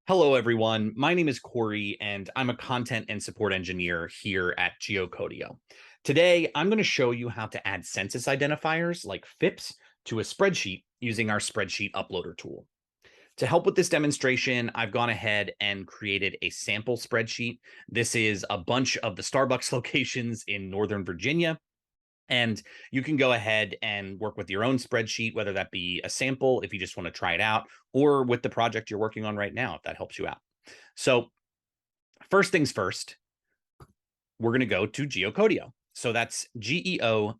Hello, everyone. My name is Corey, and I'm a content and support engineer here at Geocodio. Today, I'm going to show you how to add census identifiers like FIPS to a spreadsheet using our Spreadsheet Uploader tool. To help with this demonstration, I've gone ahead and created a sample spreadsheet. This is a bunch of the Starbucks locations in Northern Virginia. And you can go ahead and work with your own spreadsheet, whether that be a sample if you just want to try it out, or with the project you're working on right now, if that helps you out. So first things first, we're going to go to Geocodio. So that's geocod.io.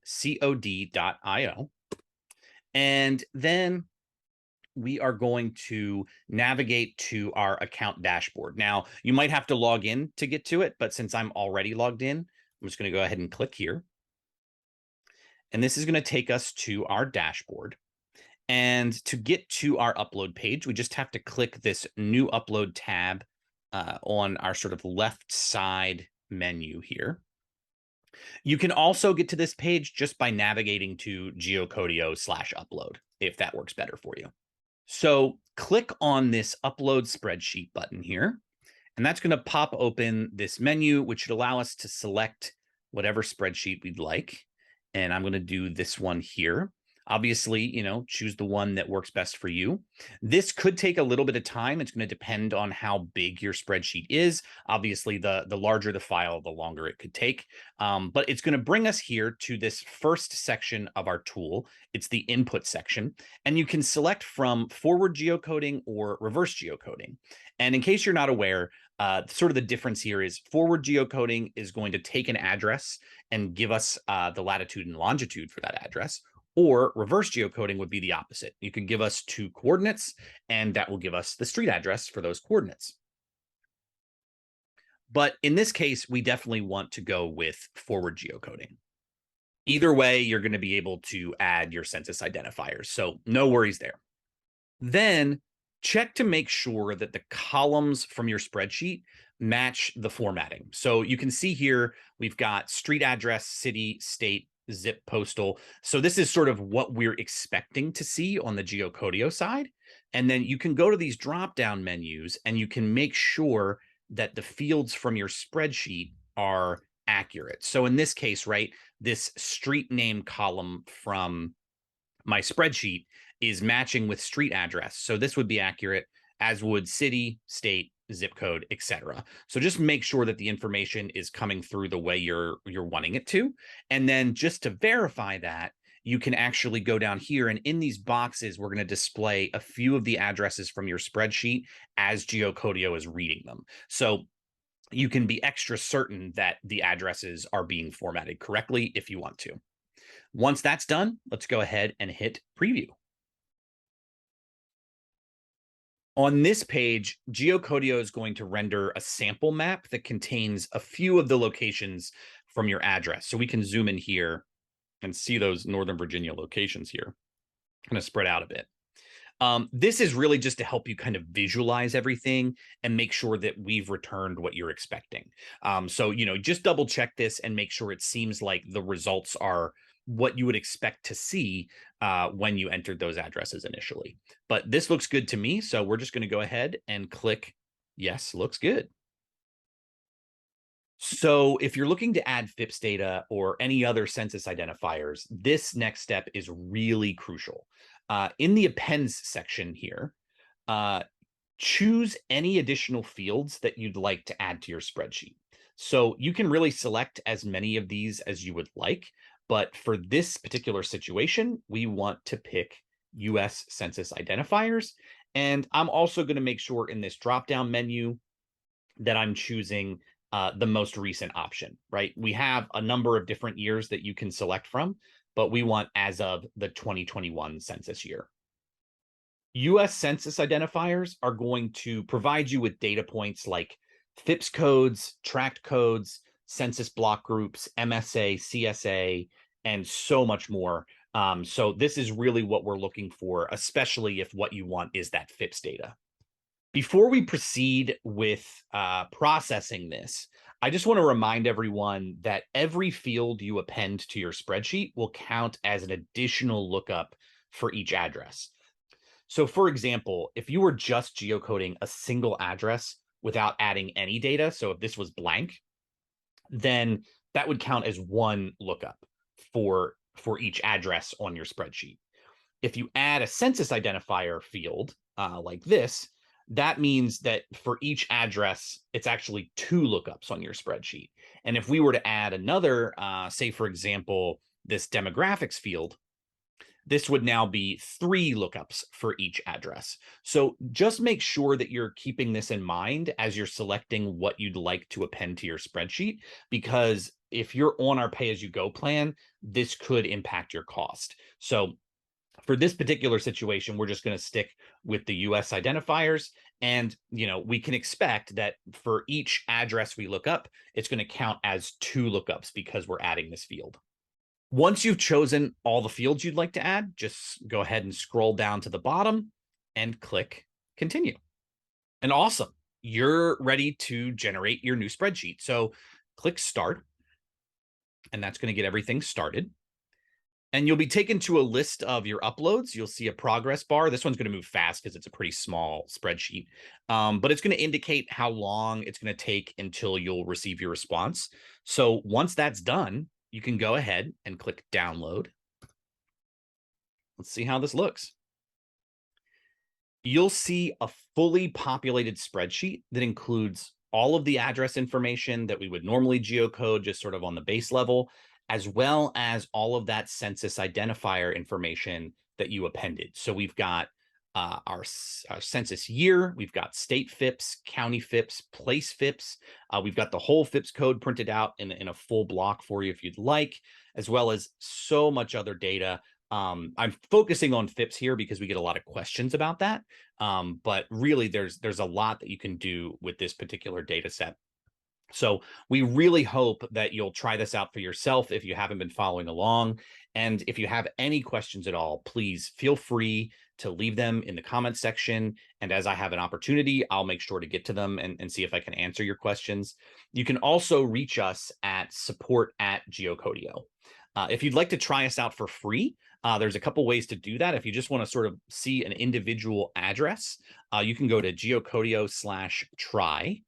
And then we are going to navigate to our account dashboard. Now, you might have to log in to get to it, but since I'm already logged in, I'm just going to go ahead and click here. And this is going to take us to our dashboard. And to get to our upload page, we just have to click this new upload tab on our sort of left side menu here. You can also get to this page just by navigating to geocodio/upload, if that works better for you. So click on this upload spreadsheet button here, and that's going to pop open this menu, which should allow us to select whatever spreadsheet we'd like. And I'm going to do this one here. Obviously, choose the one that works best for you. This could take a little bit of time. It's going to depend on how big your spreadsheet is. Obviously, the larger the file, the longer it could take. But it's going to bring us here to this first section of our tool. It's the input section. And you can select from forward geocoding or reverse geocoding. And in case you're not aware, sort of the difference here is forward geocoding is going to take an address and give us the latitude and longitude for that address. Or reverse geocoding would be the opposite. You can give us 2 coordinates, and that will give us the street address for those coordinates. But in this case, we definitely want to go with forward geocoding. Either way, you're going to be able to add your census identifiers, so no worries there. Then check to make sure that the columns from your spreadsheet match the formatting. So you can see here, we've got street address, city, state, zip, postal. So this is sort of what we're expecting to see on the Geocodio side. And then you can go to these drop-down menus and you can make sure that the fields from your spreadsheet are accurate. So in this case, right, this street name column from my spreadsheet is matching with street address. So this would be accurate, as would city, state, zip code, etc. So just make sure that the information is coming through the way you're wanting it to. And then just to verify that, you can actually go down here, and in these boxes, we're going to display a few of the addresses from your spreadsheet as Geocodio is reading them. So you can be extra certain that the addresses are being formatted correctly if you want to. Once that's done, let's go ahead and hit preview. On this page, Geocodio is going to render a sample map that contains a few of the locations from your address. So we can zoom in here and see those Northern Virginia locations here. Kind of spread out a bit. This is really just to help you kind of visualize everything and make sure that we've returned what you're expecting. So, just double check this and make sure it seems like the results are what you would expect to see when you entered those addresses initially. But this looks good to me, so we're just going to go ahead and click yes, looks good. So if you're looking to add FIPS data or any other census identifiers, this next step is really crucial. In the appends section here, choose any additional fields that you'd like to add to your spreadsheet. So you can really select as many of these as you would like, but for this particular situation, we want to pick US Census Identifiers. And I'm also going to make sure in this drop-down menu that I'm choosing the most recent option, right? We have a number of different years that you can select from, but we want as of the 2021 census year. US Census Identifiers are going to provide you with data points like FIPS codes, tract codes, census block groups, MSA, CSA, and so much more. So this is really what we're looking for, especially if what you want is that FIPS data. Before we proceed with processing this, I just want to remind everyone that every field you append to your spreadsheet will count as an additional lookup for each address. So for example, if you were just geocoding a single address without adding any data, so if this was blank, then that would count as one lookup for each address on your spreadsheet. If you add a census identifier field like this, that means that for each address, it's actually two lookups on your spreadsheet. And if we were to add another, say, for example, this demographics field, this would now be three lookups for each address. So just make sure that you're keeping this in mind as you're selecting what you'd like to append to your spreadsheet, because if you're on our pay-as-you-go plan, this could impact your cost. So for this particular situation, we're just going to stick with the US identifiers. And, we can expect that for each address we look up, it's going to count as two lookups because we're adding this field. Once you've chosen all the fields you'd like to add, just go ahead and scroll down to the bottom and click continue. And awesome, you're ready to generate your new spreadsheet. So click start, and that's going to get everything started. And you'll be taken to a list of your uploads. You'll see a progress bar. This one's going to move fast because it's a pretty small spreadsheet, but it's going to indicate how long it's going to take until you'll receive your response. So once that's done, you can go ahead and click download. Let's see how this looks. You'll see a fully populated spreadsheet that includes all of the address information that we would normally geocode just sort of on the base level, as well as all of that census identifier information that you appended. So we've got our census year, we've got state FIPS, county FIPS, place FIPS. We've got the whole FIPS code printed out in a full block for you if you'd like, as well as so much other data. I'm focusing on FIPS here because we get a lot of questions about that. But really, there's a lot that you can do with this particular data set. So we really hope that you'll try this out for yourself if you haven't been following along. And if you have any questions at all, please feel free to leave them in the comments section. And as I have an opportunity, I'll make sure to get to them and see if I can answer your questions. You can also reach us at support@Geocodio. If you'd like to try us out for free, there's a couple ways to do that. If you just want to sort of see an individual address, you can go to geocodio/try.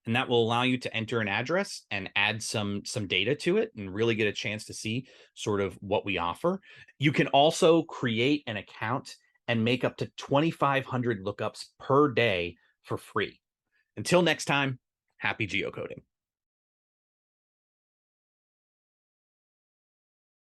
And that will allow you to enter an address and add some data to it and really get a chance to see sort of what we offer. You can also create an account and make up to 2,500 lookups per day for free. Until next time, happy geocoding.